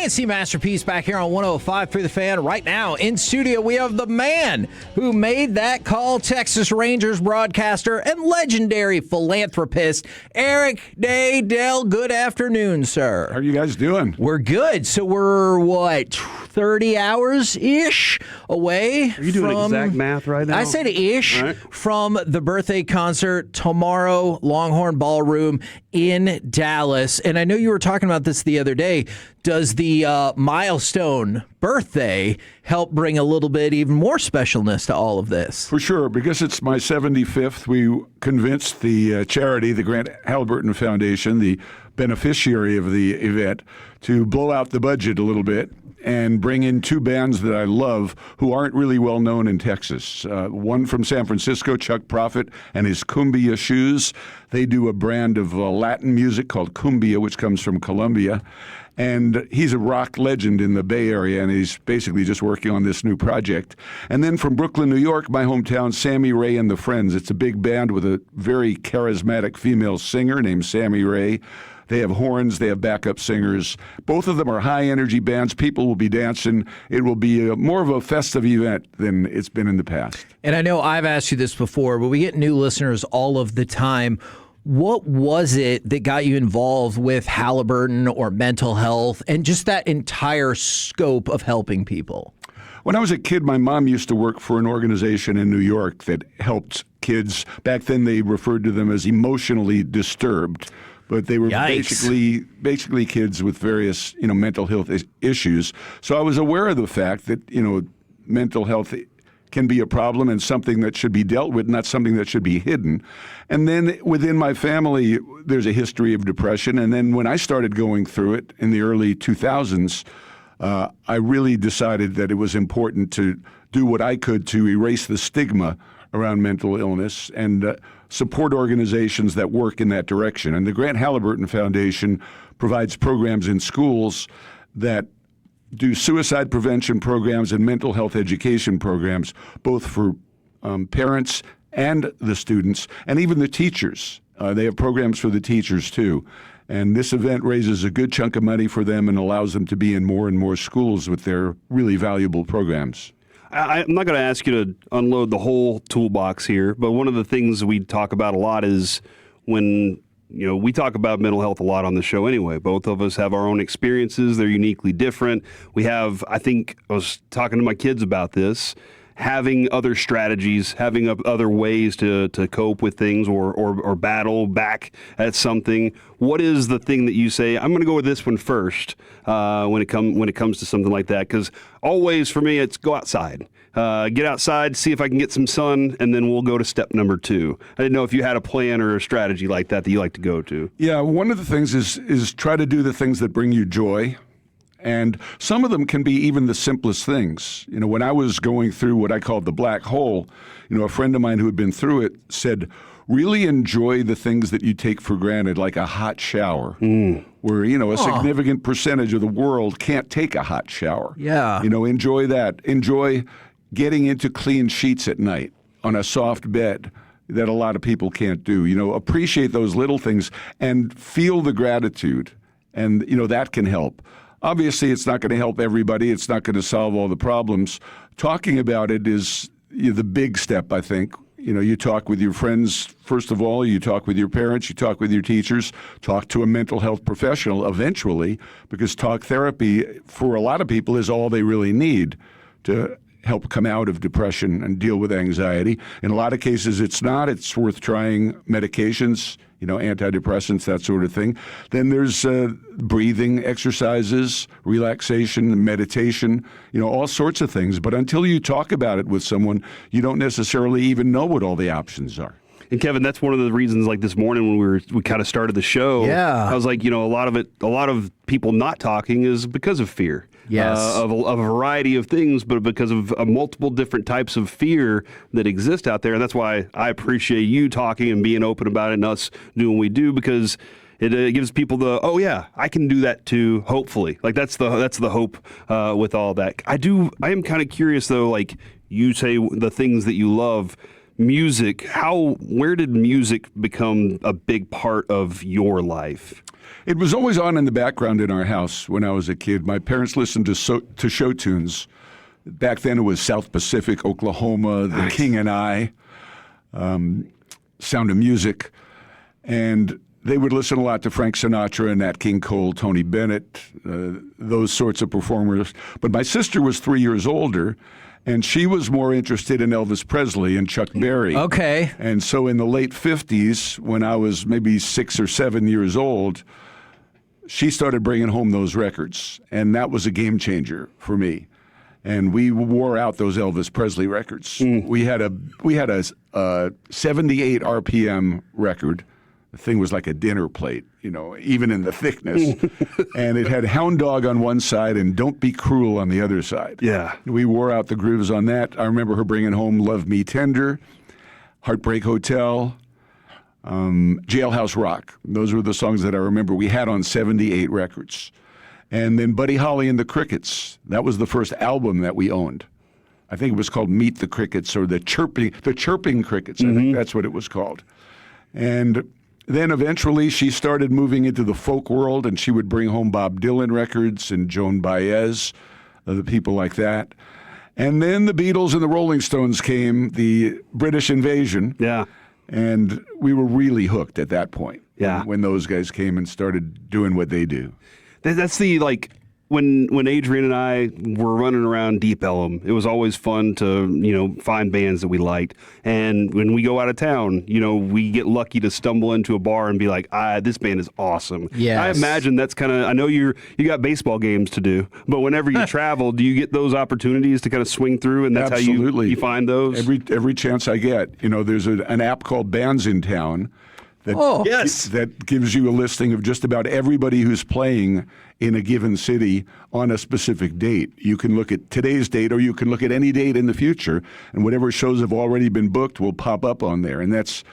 K&C Masterpiece back here on 105 through the Fan. Right now in studio, we have the man who made that call, Texas Rangers broadcaster and legendary philanthropist, Eric Nadel. Good afternoon, sir. How are you guys doing? We're good. So we're, 30 hours-ish away Are you doing exact math right now? I said ish, right, from the birthday concert tomorrow, Longhorn Ballroom in Dallas. And I know you were talking about this the other day. Does the milestone birthday help bring a little bit even more specialness to all of this? For sure, because it's my 75th, we convinced the charity, the Grant Halliburton Foundation, the beneficiary of the event, to blow out the budget a little bit and bring in two bands that I love who aren't really well known in Texas. One from San Francisco, Chuck Prophet and his Cumbia Shoes. They do a brand of Latin music called Cumbia, which comes from Colombia. And he's a rock legend in the Bay Area, and he's basically just working on this new project. And then from Brooklyn, New York, my hometown, Sammy Ray and the Friends. It's a big band with a very charismatic female singer named Sammy Ray. They have horns, they have backup singers. Both of them are high-energy bands. People will be dancing. It will be more of a festive event than it's been in the past. And I know I've asked you this before, but we get new listeners all of the time. What was it that got you involved with Halliburton or mental health and just that entire scope of helping people? When I was a kid, my mom used to work for an organization in New York that helped kids. Back then, they referred to them as emotionally disturbed. But they were basically kids with various, mental health issues. So I was aware of the fact that, mental health can be a problem and something that should be dealt with, not something that should be hidden. And then within my family, there's a history of depression. And then when I started going through it in the early 2000s, I really decided that it was important to do what I could to erase the stigma around mental illness and support organizations that work in that direction. And the Grant Halliburton Foundation provides programs in schools that do suicide prevention programs and mental health education programs, both for parents and the students, and even the teachers. They have programs for the teachers, too. And this event raises a good chunk of money for them and allows them to be in more and more schools with their really valuable programs. I'm not going to ask you to unload the whole toolbox here, but one of the things we talk about a lot is when, we talk about mental health a lot on the show anyway. Both of us have our own experiences. They're uniquely different. We have, I was talking to my kids about this, having other strategies, having other ways to cope with things or battle back at something. What is the thing that you say, I'm going to go with this one first when it comes to something like that? Because always for me, it's go outside. Get outside, see if I can get some sun, and then we'll go to step number 2. I didn't know if you had a plan or a strategy like that you like to go to. Yeah, one of the things is try to do the things that bring you joy. And some of them can be even the simplest things. When I was going through what I called the black hole, a friend of mine who had been through it said, really enjoy the things that you take for granted, like a hot shower, where, a significant percentage of the world can't take a hot shower. Yeah. Enjoy that. Enjoy getting into clean sheets at night on a soft bed that a lot of people can't do. Appreciate those little things and feel the gratitude. And, that can help. Obviously, it's not going to help everybody. It's not going to solve all the problems. Talking about it is the big step, I think. You talk with your friends, first of all. You talk with your parents. You talk with your teachers. Talk to a mental health professional eventually, because talk therapy, for a lot of people, is all they really need to help come out of depression and deal with anxiety. In a lot of cases, it's not. It's worth trying medications, antidepressants, that sort of thing. Then there's breathing exercises, relaxation, meditation, all sorts of things. But until you talk about it with someone, you don't necessarily even know what all the options are. And Kevin, that's one of the reasons, like this morning when we kind of started the show, I was like, a lot of people not talking is because of fear. Yes. Of a variety of things, but because of multiple different types of fear that exist out there. And that's why I appreciate you talking and being open about it and us doing what we do, because it gives people I can do that too, hopefully. Like that's the hope with all that. I am kind of curious though, like you say the things that you love. music, where did music become a big part of your life? It was always on in the background in our house when I was a kid. My parents listened to show tunes. Back then it was South Pacific, Oklahoma, The King and I, Sound of Music. And they would listen a lot to Frank Sinatra and Nat King Cole, Tony Bennett, those sorts of performers. But my sister was 3 years older, and she was more interested in Elvis Presley and Chuck Berry. Okay. And so in the late 50s, when I was maybe 6 or 7 years old, she started bringing home those records, and that was a game changer for me. And we wore out those Elvis Presley records. We had a 78 RPM record. The thing was like a dinner plate, even in the thickness. And it had Hound Dog on one side and Don't Be Cruel on the other side. Yeah. We wore out the grooves on that. I remember her bringing home Love Me Tender, Heartbreak Hotel, Jailhouse Rock. Those were the songs that I remember we had on 78 records. And then Buddy Holly and the Crickets. That was the first album that we owned. I think it was called Meet the Crickets, or the Chirping Crickets. I think that's what it was called. And then eventually she started moving into the folk world, and she would bring home Bob Dylan records and Joan Baez, the people like that. And then the Beatles and the Rolling Stones came, the British invasion. Yeah. And we were really hooked at that point. Yeah. When those guys came and started doing what they do. That's the, when Adrian and I were running around Deep Ellum, it was always fun to, find bands that we liked. And when we go out of town, we get lucky to stumble into a bar and be like, this band is awesome. Yes. I imagine that's kind of, I know you got baseball games to do, but whenever you travel, do you get those opportunities to kind of swing through, and that's Absolutely. how you find those? Every chance I get. There's an app called Bands in Town that gives you a listing of just about everybody who's playing in a given city on a specific date. You can look at today's date, or you can look at any date in the future, and whatever shows have already been booked will pop up on there. And that's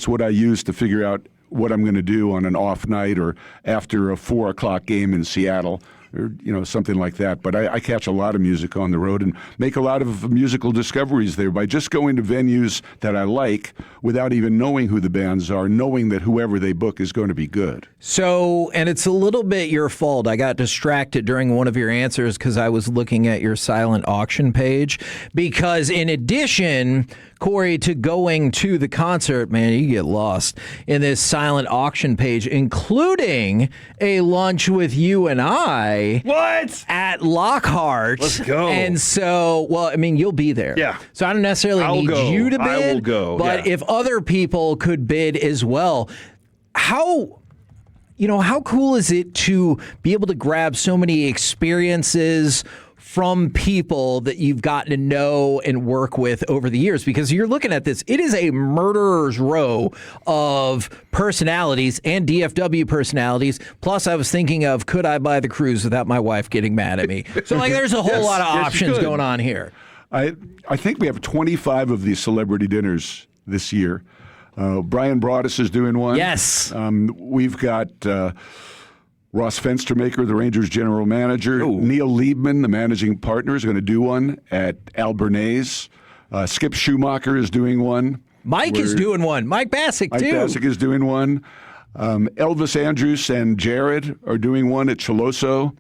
what I use to figure out what I'm going to do on an off night or after a 4 o'clock game in Seattle, or something like that. But I catch a lot of music on the road and make a lot of musical discoveries there by just going to venues that I like without even knowing who the bands are, knowing that whoever they book is going to be good. So, and it's a little bit your fault. I got distracted during one of your answers because I was looking at your silent auction page, because in addition, Corey, to going to the concert, man, you get lost in this silent auction page, including a lunch with you and I. What? At Lockhart. Let's go. And so, you'll be there. Yeah. So I don't necessarily need you to bid. I will go. But if other people could bid as well, how cool is it to be able to grab so many experiences from people that you've gotten to know and work with over the years? Because you're looking at this, it is a murderer's row of personalities and DFW personalities. Plus, I was thinking of, could I buy the cruise without my wife getting mad at me? So, there's a whole lot of options going on here. I think we have 25 of these celebrity dinners this year. Brian Broaddus is doing one. Yes. We've got Ross Fenstermaker, the Rangers general manager. Ooh. Neil Liebman, the managing partner, is going to do one at Albernays. Skip Schumacher is doing one. Mike is doing one. Mike Bassick, too. Mike Bassick is doing one. Elvis Andrus and Jared are doing one at Choloso.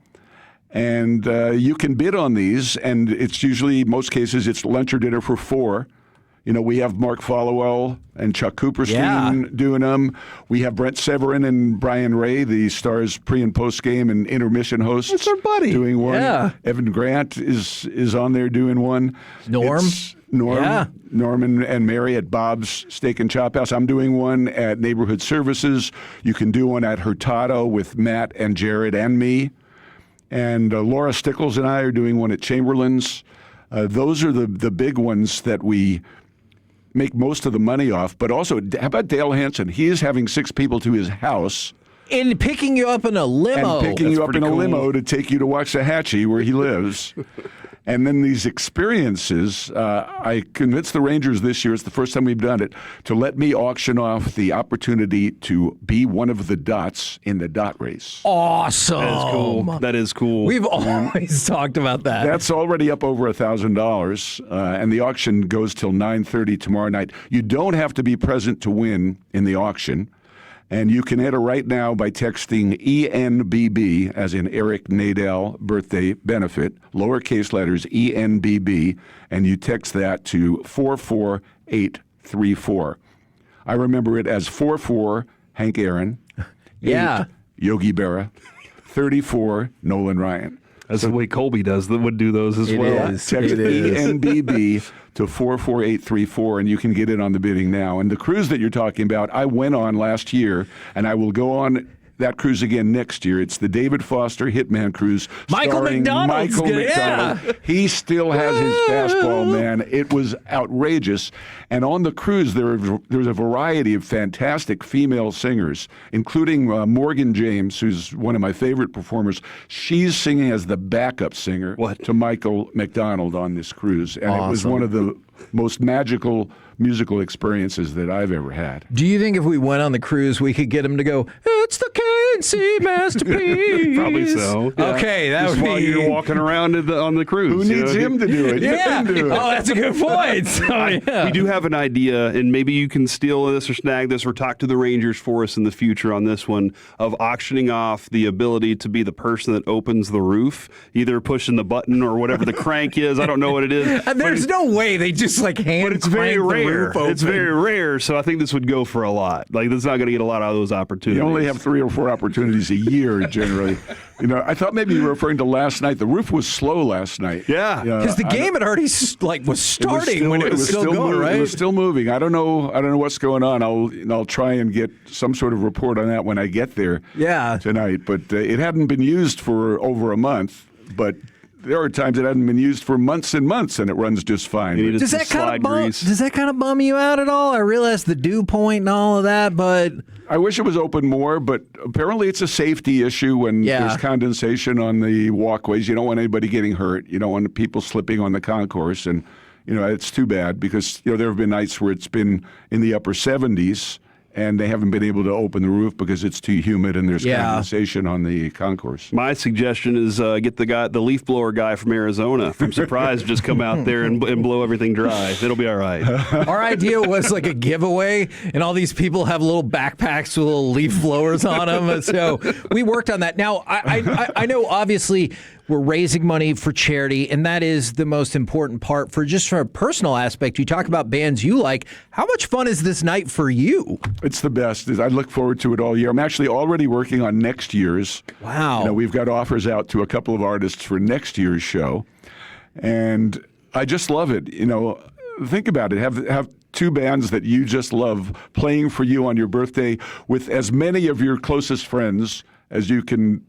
And you can bid on these, and it's usually, most cases, it's lunch or dinner for 4. We have Mark Followell and Chuck Cooperstein doing them. We have Brent Severin and Brian Ray, the Stars pre- and post-game and intermission hosts. That's our buddy. Doing one. Yeah. Evan Grant is on there doing one. Norm. Norm and Mary at Bob's Steak and Chop House. I'm doing one at Neighborhood Services. You can do one at Hurtado with Matt and Jared and me. And Laura Stickles and I are doing one at Chamberlain's. Those are the big ones that we make most of the money off. But also, how about Dale Hansen? He is having 6 people to his house. And picking you up in a limo. And picking you up in a limo to take you to Waxahachie, where he lives. And then these experiences, I convinced the Rangers this year, it's the first time we've done it, to let me auction off the opportunity to be one of the dots in the dot race. Awesome. That is cool. That is cool. We've always talked about that. That's already up over $1,000, and the auction goes till 9:30 tomorrow night. You don't have to be present to win in the auction. And you can enter right now by texting ENBB, as in Eric Nadel birthday benefit, lowercase letters ENBB, and you text that to 44834. I remember it as 44 Hank Aaron, 8 Yogi Berra, 34 Nolan Ryan. That's the way Colby would do those as well. Text ENBB to 44834, and you can get it on the bidding now. And the cruise that you're talking about, I went on last year, and I will go on that cruise again next year. It's the David Foster Hitman Cruise. Michael McDonald. Yeah. He still has his fastball, man. It was outrageous. And on the cruise, there's a variety of fantastic female singers, including Morgan James, who's one of my favorite performers. She's singing as the backup singer to Michael McDonald on this cruise. And It was one of the most magical musical experiences that I've ever had. Do you think if we went on the cruise, we could get him to go, "It's the K&C Masterpiece"? Probably so. Yeah. Okay, that would be... while you're walking around on the cruise. Who needs him to do it? Yeah. Do it. Oh, that's a good point. So, We do have an idea, and maybe you can steal this or snag this or talk to the Rangers for us in the future on this one, of auctioning off the ability to be the person that opens the roof, either pushing the button or whatever the crank is. I don't know what it is. There's no way they just hand But it's very rare. The roof open. It's very rare, so I think this would go for a lot. Like, this is not going to get a lot out of those opportunities. You only have 3 or 4 opportunities a year, generally. I thought maybe you were referring to last night. The roof was slow last night. Yeah. Because the game had already was starting when it was still going, right? It was still moving. I don't know what's going on. I'll try and get some sort of report on that when I get there tonight. But it hadn't been used for over a month, but there are times it hadn't been used for months and months, and it runs just fine. Does that kind of bum you out at all? I realize the dew point and all of that, but I wish it was open more, but apparently it's a safety issue when there's condensation on the walkways. You don't want anybody getting hurt. You don't want people slipping on the concourse, and it's too bad because there have been nights where it's been in the upper 70s. And they haven't been able to open the roof because it's too humid and there's condensation on the concourse. My suggestion is get the leaf blower guy from Arizona from Surprise just come out there and blow everything dry. It'll be all right. Our idea was like a giveaway, and all these people have little backpacks with little leaf blowers on them. So we worked on that. Now, I know obviously we're raising money for charity, and that is the most important part. For a personal aspect, you talk about bands you like. How much fun is this night for you? It's the best. I look forward to it all year. I'm actually already working on next year's. Wow. We've got offers out to a couple of artists for next year's show, and I just love it. Think about it. Have 2 bands that you just love playing for you on your birthday with as many of your closest friends as you can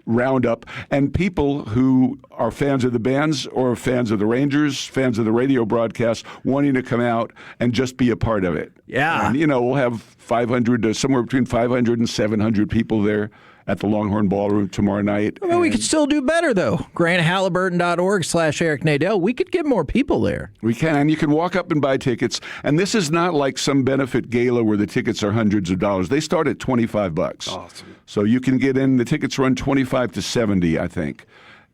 round up, and people who are fans of the bands or fans of the Rangers, fans of the radio broadcast, wanting to come out and just be a part of it. Yeah. And, we'll have 500, somewhere between 500 and 700 people there at the Longhorn Ballroom tomorrow night. Well, we could still do better, though. GrantHalliburton.org/Eric Nadel. We could get more people there. We can, and you can walk up and buy tickets. And this is not like some benefit gala where the tickets are hundreds of dollars. They start at $25. Awesome. So you can get in. The tickets run $25 to $70, I think.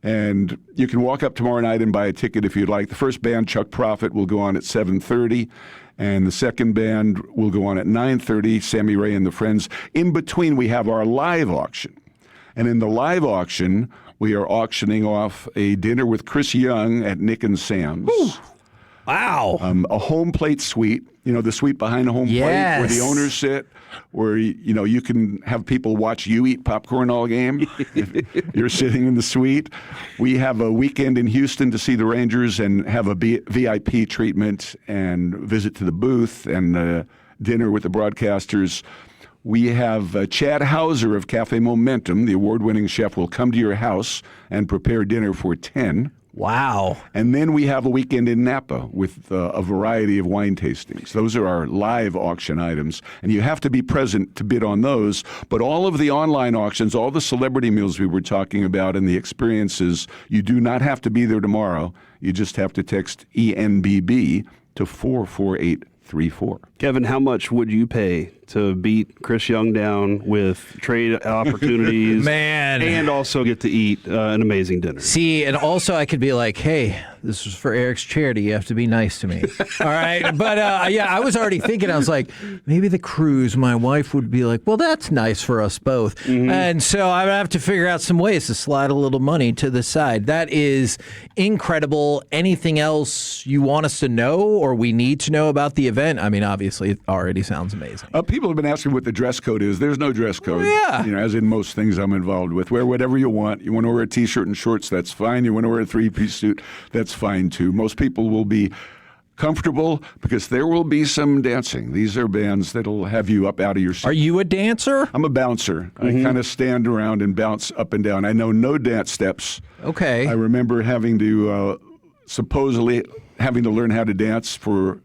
And you can walk up tomorrow night and buy a ticket if you'd like. The first band, Chuck Prophet, will go on at 7:30. And the second band will go on at 9:30, Sammy Ray and the Friends. In between, we have our live auction. And in the live auction, we are auctioning off a dinner with Chris Young at Nick and Sam's. Ooh. Wow. A home plate suite, the suite behind the home plate where the owners sit, where, you can have people watch you eat popcorn all game. You're sitting in the suite. We have a weekend in Houston to see the Rangers and have a VIP treatment and visit to the booth and dinner with the broadcasters. We have Chad Hauser of Cafe Momentum, the award-winning chef, will come to your house and prepare dinner for 10. Wow. And then we have a weekend in Napa with a variety of wine tastings. Those are our live auction items, and you have to be present to bid on those. But all of the online auctions, all the celebrity meals we were talking about and the experiences, you do not have to be there tomorrow. You just have to text ENBB to 44834. Kevin, how much would you pay to beat Chris Young down with trade opportunities? Man. And also get to eat an amazing dinner? See, and also I could be like, hey, this was for Eric's charity. You have to be nice to me. All right. But yeah, I was already thinking, I was like, maybe the cruise, my wife would be like, well, that's nice for us both. Mm-hmm. And so I would have to figure out some ways to slide a little money to the side. That is incredible. Anything else you want us to know or we need to know about the event? I mean, obviously, it already sounds amazing. People have been asking what the dress code is. There's no dress code. Yeah. As in most things I'm involved with. Wear whatever you want. You want to wear a T-shirt and shorts, that's fine. You want to wear a three-piece suit, that's fine too. Most people will be comfortable because there will be some dancing. These are bands that'll have you up out of your seat. Are you a dancer? I'm a bouncer. Mm-hmm. I kind of stand around and bounce up and down. I know no dance steps. Okay. I remember having to supposedly having to learn how to dance for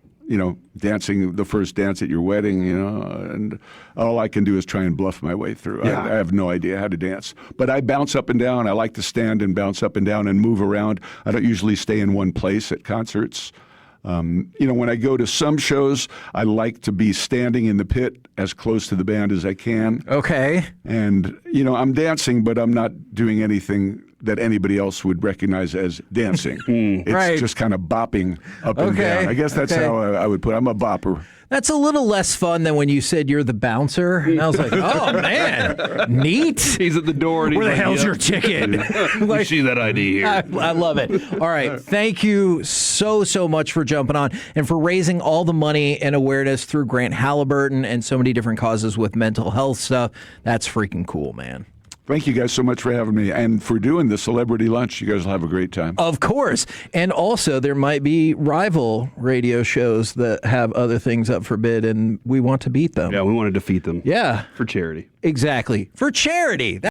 dancing the first dance at your wedding, and all I can do is try and bluff my way through. Yeah. I have no idea how to dance. But I bounce up and down. I like to stand and bounce up and down and move around. I don't usually stay in one place at concerts. When I go to some shows, I like to be standing in the pit as close to the band as I can. Okay. And, I'm dancing, but I'm not doing anything that anybody else would recognize as dancing. It's right. just kind of bopping up and down. I guess that's how I would put it. I'm a bopper. That's a little less fun than when you said you're the bouncer. And I was like, oh, man, neat. He's at the door. And where the hell's your ticket? You see that ID here. I love it. All right. Thank you so much for jumping on and for raising all the money and awareness through Grant Halliburton and so many different causes with mental health stuff. That's freaking cool, man. Thank you guys so much for having me and for doing the celebrity lunch. You guys will have a great time. Of course. And also, there might be rival radio shows that have other things up for bid, and we want to beat them. Yeah, we want to defeat them. Yeah. For charity. Exactly. For charity.